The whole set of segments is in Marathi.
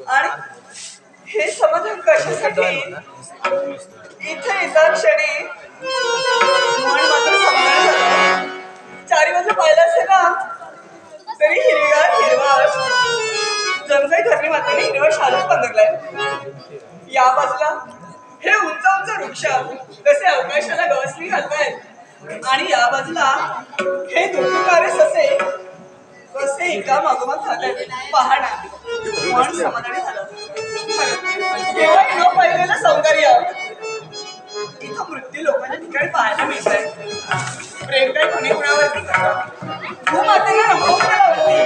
आणि हे समाधान कशासाठी इथे एका क्षणी मन मात्र समाधान झालं. चारी बाजू पाहिलं असेल ना तरी हिरवार जणू काही धरणी मातेने हिरवा शालच पांघरलाय. या बाजूला हे उंच उंच वृक्ष कसे अवकाशाला गवसणी घालतायत आणि या बाजूला हे दुर्गुणारे ससे कसे एका मागोमाग खातायत. पहाडा मन समाधानी झालं. केव्हा न पाहिलेलं सौंदर्य इथं मृत्यू लोकांच्या ठिकाणी पाहायला मिळत आहे. प्रेम काय कुणी कुणावरती करतं. भूमातेला नको मंडळावरती,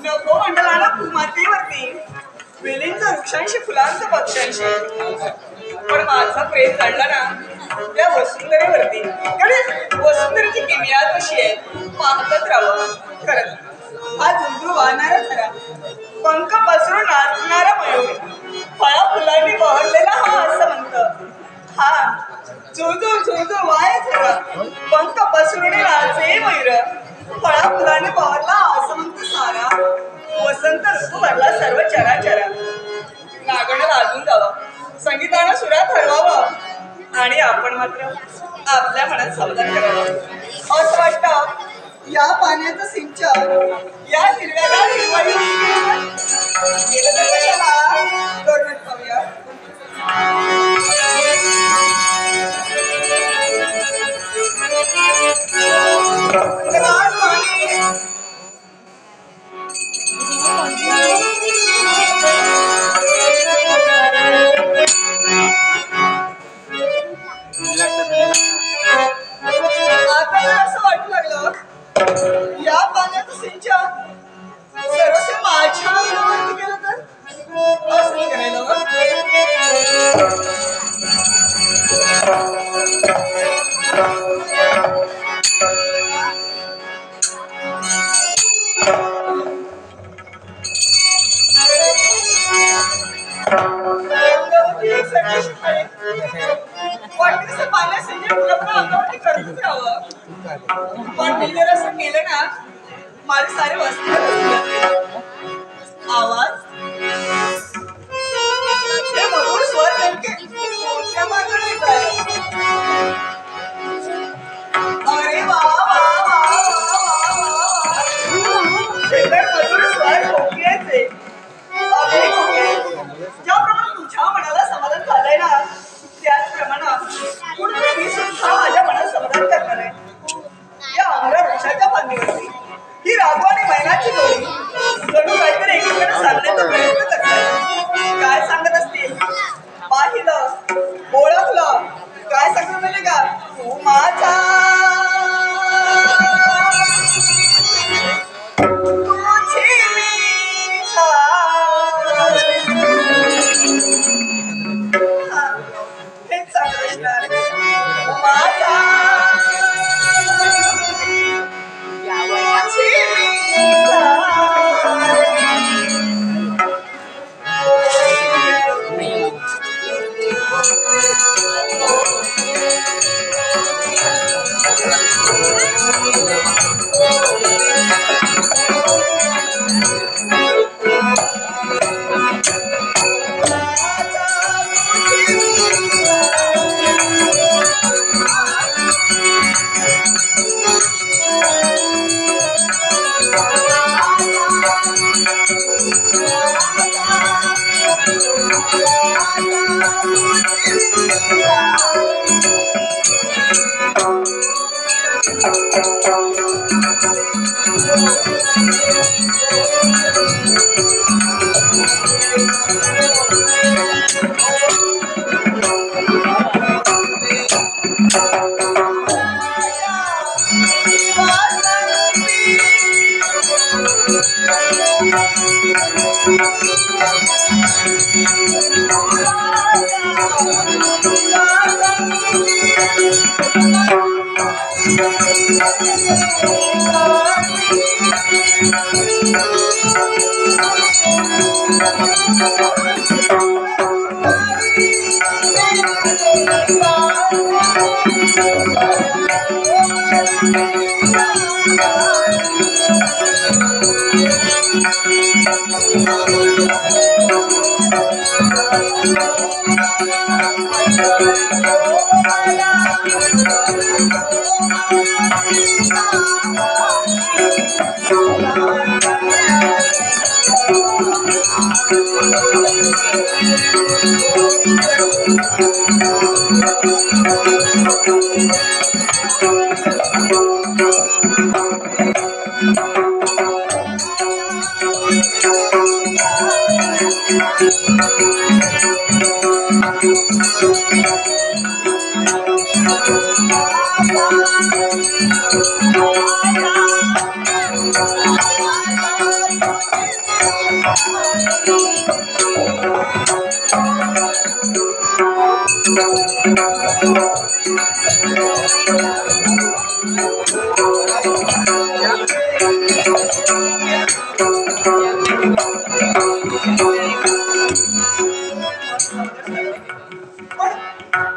नको मंडळाला भूमातेवरती, वेलींचं वृक्षांशी फुलांचं पक्ष्यांशी. पण माझं प्रेम चढलं ना त्या वसुंधरेवरती. कारण वसुंधरेची किमया कशी आहे पाहतच राहावं. खरं हा झुंजू वाहणारा झरा, पंख पसरून नाचणारा मयूर, फळा फुलांनी बहरलेला हा असमंत, हा झुंजू झुंजू वाय झरा, पंख पसरून नाचे मयूर, फळा फुलांनी बहरला असमंत सारा. वसंत ऋतू भरला सर्व चराचरा. नागणं लाजून जावं, संगीतानं सुरात हरवावं आणि आपण मात्र आपल्या मनात समाधान करावं. असं वाटतं या पाण्याचं सिंचन या हिरव्यागार हिरवाई गेलं तर कशाला करून खाऊया. आता असं वाटू लागलं या पाण्याचं सिंचन सर्वस्व माझ्या अंगावरती केलं तर असं करायला पाण्यात सिंचन अंगावरती करतच राहावं. पण मी जर असं केलं ना माझे सारे वस्त्र आवाज हे मधुर स्वर नेमके कोणत्या मार्गाने येतात. अरे वा वा वा वा वा हे तर मधुर स्वर कोकिळेचे. अरे कोकिळे ज्याप्रमाणे तुझ्या मनाला समाधान झालंय ना त्याचप्रमाणे कुठे मी सुद्धा माझ्या मनात समाधान करणार आहे. या आमच्या वृक्षाच्या फांदीवरती ही राघव आणि मैनाची जोडी जणू काहीतरी एकमेकांना सांगण्याचा प्रयत्न करतात. काय सांगत असतील पाहिलं ओळखलं काय सांगत म्हणजे का तू माझा तुझी मी हेच सांगत असणार माझा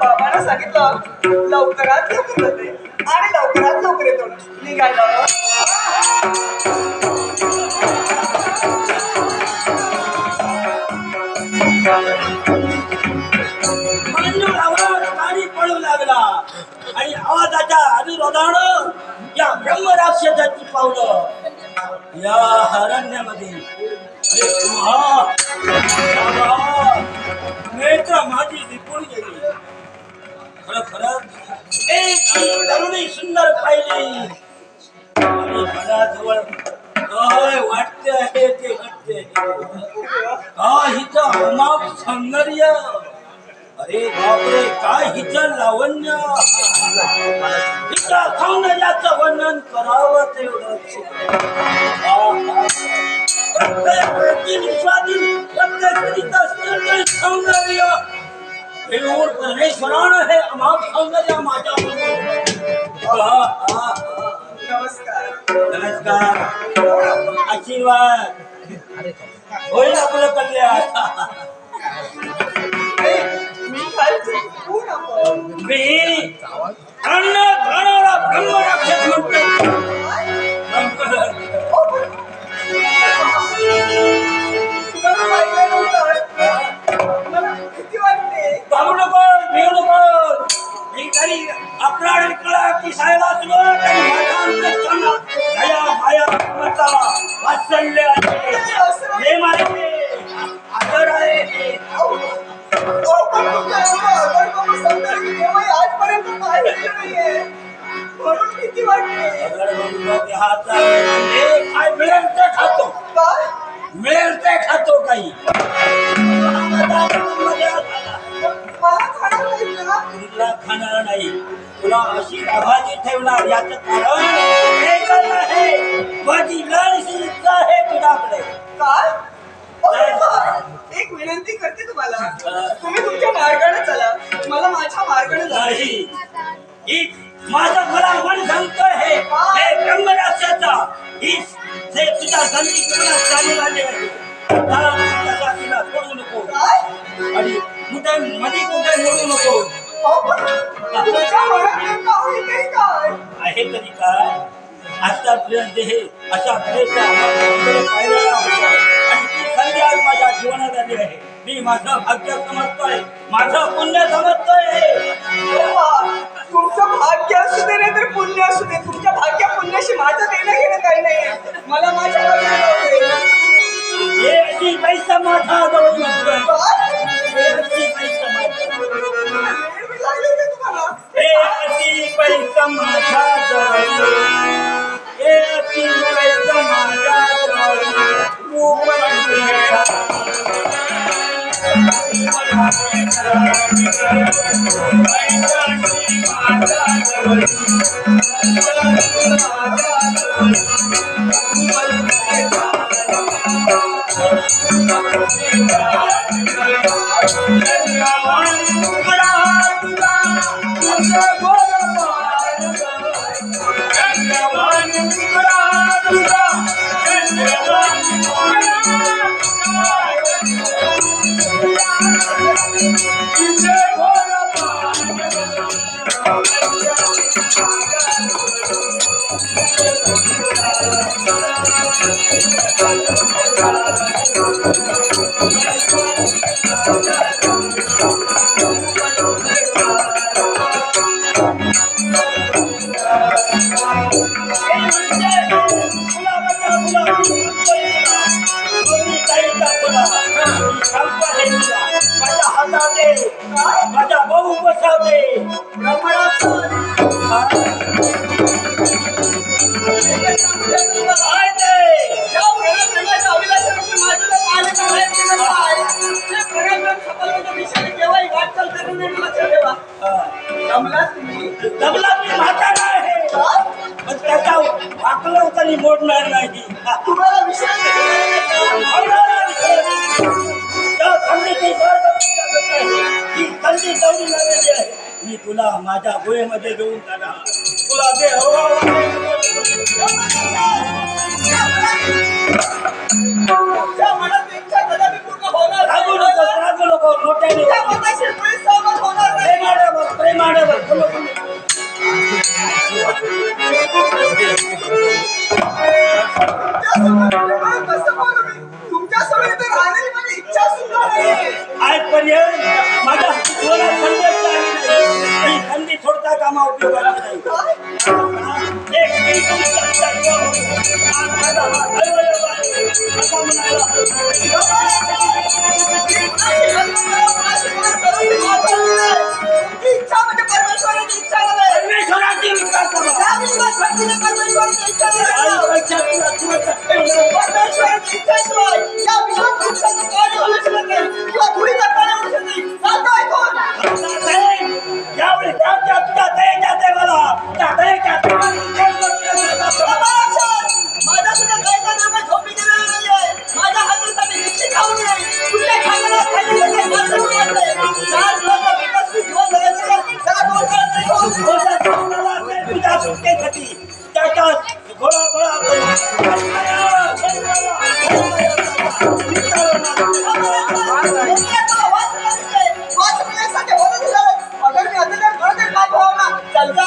बाबांना सांगितलं लवकरात लवकर जाते आणि लवकरात लवकर येतो निघायला. गाडी पळू लागला आणि आवाजाच्या अनुरोधानं या ब्रह्मराक्षसाची पावलं या हरण्यामध्ये नेत्र माझी दिपून गेली. खरंच एक तरुणी सुंदर पाहिली आणि मनाजवळ काय वाटते आहे ते वाटते काय हिचं अमाप सौंदर्य. अरे बापरे काय हिचं लावण्य. हिच्या सौंदर्याचं वर्णन करावं तेवढं सौंदर्य परमेश्वरानं हे अमाप सौंदर्य माझ्या. नमस्कार. नमस्कार. आशीर्वाद होईल आपलं कल्याण. मी अन्न खाणारा ब्रह्मराक्षस म्हणतो. बाबू नको भिऊ नको. मी तरी आपला पिसायला सुरुवात दया माया वात्सल्य प्रेम आहे आदर आहे. आजपर्यंत म्हणून किती वाटते. काय मिळेल ते खातो. मिळेल ते खातो काही. तुला खाणार नाही. तुला अशी आभाजी ठेवणार याचं कारण एकच आहे. माझी लढशी इच्छा आहे तुझ्याकडे. काय एक विनंती करते तुम्हाला. तुम्ही तुमच्या मार्गाने चला. मला माझ्या मार्गाने नाही. माझं मला मन सांगतोय हे ब्रह्मराक्षाचा जे तुझ्या संधीकरणात चालू आले आहे तिला सोडू नको आणि कुठे मध्ये कुठे मोडू नको. आहे तरी काय आतापर्यंत हे अशा प्रयत्न पाहिलेला होता आणि ती संधी आज माझ्या जीवनात आली आहे. मी माझं भाग्य समजतोय. माझं पुण्य समजतोय. तुमचं भाग्य असू दे नाही तर पुण्य असू दे. तुमच्या भाग्य पुण्याशी माझं देणं घेणं काही नाही. मला माझ्या हे अशी पैसा माझा जवळ नसतो. हे अशी पैसा हे अशी पैसा माझा जवळ. हे अशी पैसा माझा जवळ माझा भाऊ बसावते जमला मी म्हातारा आहे पण त्याचा वाकलं तरी मोडणार नाही तुम्हाला विषय थंडी तेवढी लागलेली आहे मी तुला माझ्या गोळेमध्ये घेऊन जाणार तुला जे हवा रागू नको मोठ्याने प्रेमाडवर तुमच्या समोर तर राहण्याची माझी इच्छा सुद्धा नाही आजपर्यंत माझ्या डोळ्यात थंडी सोडता कामा उपयोगाला नाही इच्छा म्हणजे परमेश्वराची इच्छा परमेश्वराची इच्छा परमेश्वराची इच्छा शिवाय या विश्वात पुरुषाचं कार्य होऊ शकत नाही किंवा धुळीचं कार्य होऊ शकत नाही सांगतो ऐकून यावेळी तुझ्या दयेच्या देवाला त्या दयेच्या माझ्या सुद्धा गायचा नाम झोपी गेलेला नाहीये माझ्या हातासाठी निश्चित खाऊ नये कुठल्या खाण्याला चार लोक विकसित दिवस जगायचे त्याला दोन तुझ्या सुटकेसाठी त्याच्यात गोळा गोळा अगर मी आता काय भावना चल जा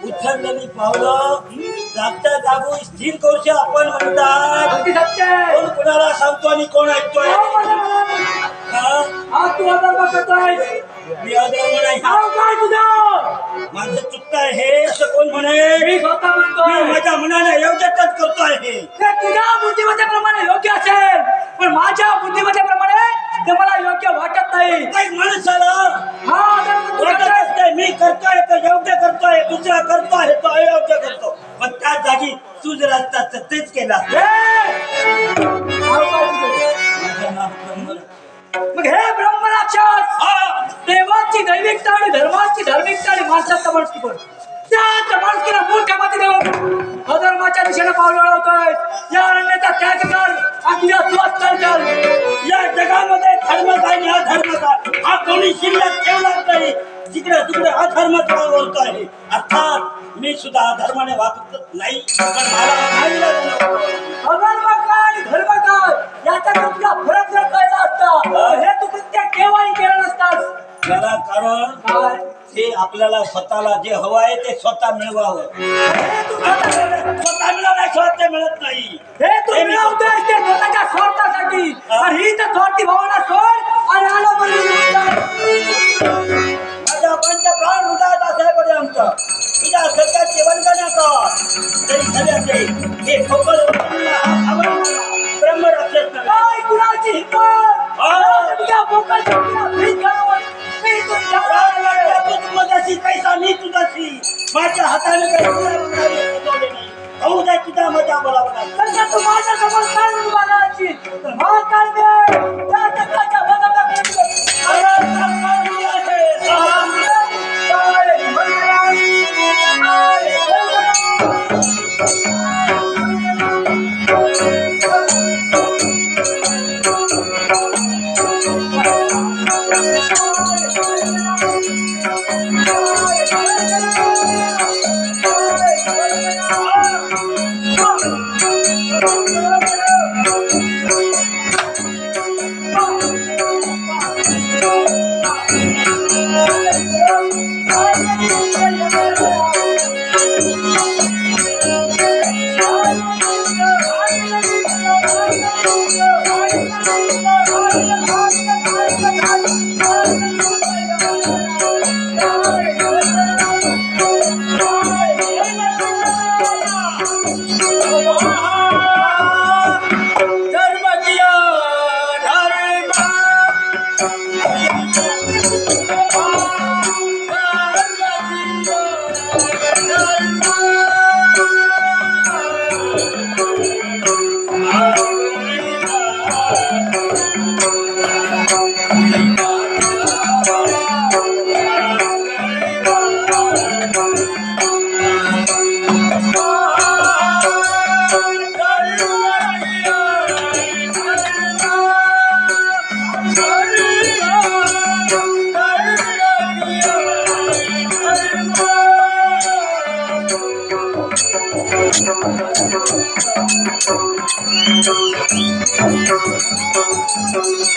उचललेली पावलं जागच्या जागो स्थिर करूशी आपण म्हणतात कोण कोणाला सांगतो आणि कोण ऐकतोय मी अधर्म नाही माझं चुकतंय हे असं कोण म्हणे मी माझ्या मनाने योग्यच करतोय हे तुझ्या बुद्धिमत्तेप्रमाणे योग्य असेल पण माझ्या बुद्धिमत्तेप्रमाणे ते मला योग्य वाटत नाही काही माणसाला वाटत असते मी करतोय तर योग्य करतोय दुसरा करतोय तो अयोग्य करतो पण त्या जागी तू जर असतात तर तेच केलं मग हे ब्रह्मराक्षस देवाची दैविकता आणि धर्माची धार्मिकता आणि माणसाचा माणुसकी पण त्याच माणुसकीला मोठ्या माती देऊन अधर्माच्या दिशेने पाऊल वळवतोय या अरण्याचा त्याग कर आणि तुझ्या स्वस्त चाल या जगामध्ये धर्म काय आणि अधर्म काय हा कोणी शिल्लक ठेवणार नाही जिकडे तिकडे अधर्म चालवतो आहे अर्थात मी सुद्धा धर्माने वागत नाही पण मला नाईलाज नको. अधर्म काय आणि धर्म काय याचा तुला फरक जर कळला असता हे तू कृत्य केव्हाही केलं नसतास. त्याला कारण काय ते आपल्याला स्वतःला जे हवं आहे ते स्वतः मिळवावं. हे तू स्वतः मिळवण्याशिवाय ते मिळत नाही. हे तू मिळवतोयस ते स्वतःच्या स्वार्थासाठी. आणि ही तर स्वार्थी भावना सोड आणि आलो माझ्या पंच प्राण हृदयात असायपर्यंत तुझ्या सत्यात जेवण करण्याचा तरी झाल्याचे हे ठोकर ब्रह्मराक्षस नव्हे. काय कुणाची हिंमत तुझ्या बोकाच्या भीक घालून मी तुझ्या तू तुझ्याशी कैसा मी तुझ्याशी माझ्या हाताने काही नाही. होऊ द्या तुझ्या माझ्या बोलावं नाही. तर तू माझ्या समोर काय उभारायची तर हा काय त्या चक्राच्या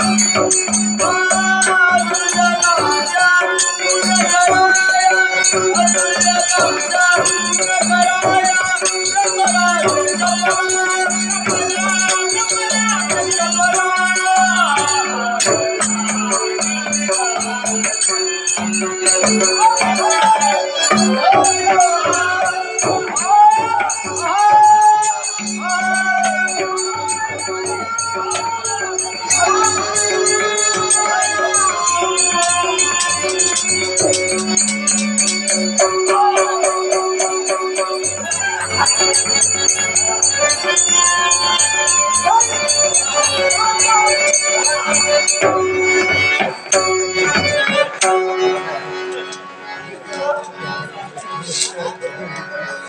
Thank you.